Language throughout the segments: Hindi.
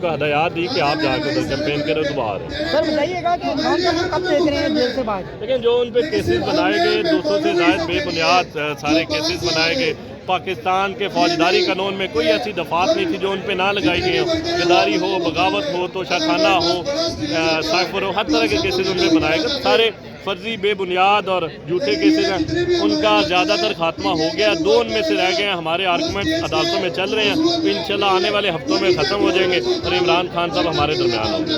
हदायत दी कि आप जाकर उधर कैंपेन करें तो बाहर है। सर बताइएगा कि खान साहब कब देख रहे हैं जेल से बाहर? लेकिन जो उन पे केसेस बनाए गए 200 से ज़ायद बेबुनियाद सारे केसेस बनाए गए। पाकिस्तान के फौजदारी कानून में कोई ऐसी दफात नहीं थी जो उन पे ना लगाई गई हो। गद्दारी हो, बगावत हो, तोशाखाना हो, साइफर हो, हर तरह के केसेस उन पर बनाए गए। सारे फर्जी बेबुनियाद और झूठे केसेस हैं, उनका ज़्यादातर खात्मा हो गया। 2 उनमें से रह गए हैं। हमारे आर्गूमेंट अदालतों में चल रहे हैं, तो इंशाल्लाह आने वाले हफ्तों में ख़त्म हो जाएंगे और इमरान खान साहब हमारे दरमियान होंगे।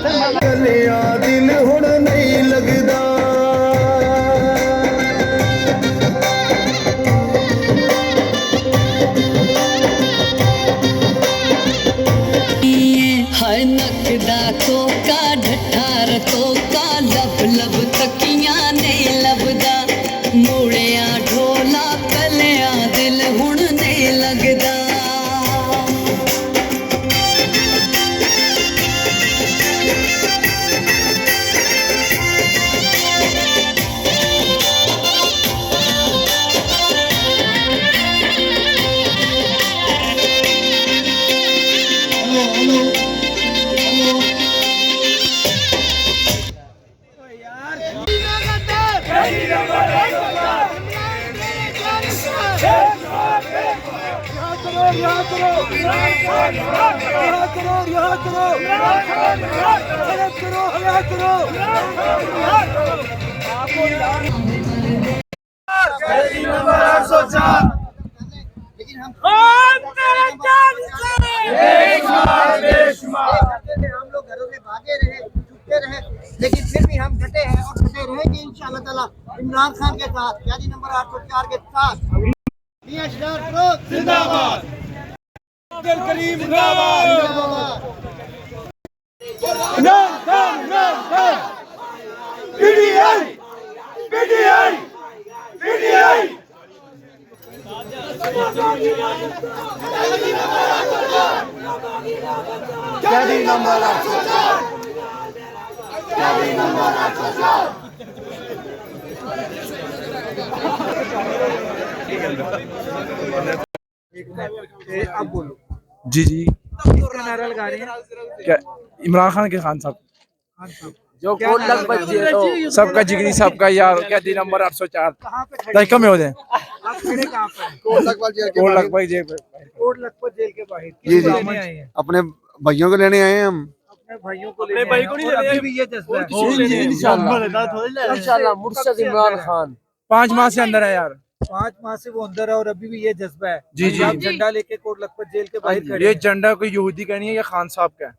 हाय नकदा को का ढठार को का लब लब तकियां नहीं लभदा मूड़िया ढोला कलिया दिल हुण नहीं लगदा। हम लोग घरों से भागे रहे, छुपते रहे, लेकिन फिर भी हम डटे हैं और डटे रहेंगे इंशाअल्लाह ताला इमरान खान के साथ, कैदी नंबर 804 के साथ। मियां शरार फिरोज जिंदाबाद, अब्दुल करीम जिंदाबाद, Imran Khan PTI PTI PTI कैदी नंबर 804 कैदी नंबर 804। अब बोलो जी जी किसका नारा लगा रहे हैं? क्या इमरान खान के खान साहब जो कोट लग बच्चे तो सबका जिगरी सबका यार कैदी नंबर 804 कहाँ पे खड़े दायका में होते हैं। आप खड़े कहाँ पे हैं? कोट लखपत जेल के बाहर कोट लखपत जेल के बाहर जी किस जी लेने आए हैं? अपने भाइयों को लेने आए हैं हम। अपने भाइयों को लेने आए हैं और अभी भी ये जज्बा है इंशाल्लाह मुर्शद इमरान खान 5 माह से अंदर है यार। 5 माह से वो अंदर है और अभी भी ये जज्बा है। जी, जी। आप झंडा लेके कोट लखपत जेल के बाहर खड़े ये हैं। झंडा कोई यहूदी का नहीं है, ये खान साहब का है।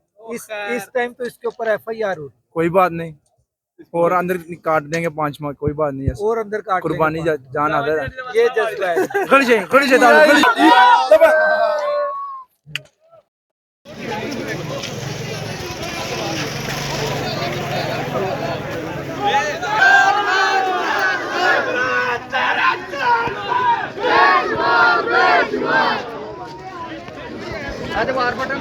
इस टाइम तो इसके ऊपर FIR हो, कोई बात नहीं और अंदर काट देंगे 5 माह, कोई बात नहीं है। और अंदर काट कुर्बानी जान आदर है। ये जज्बा है। खड़ी से वार बटन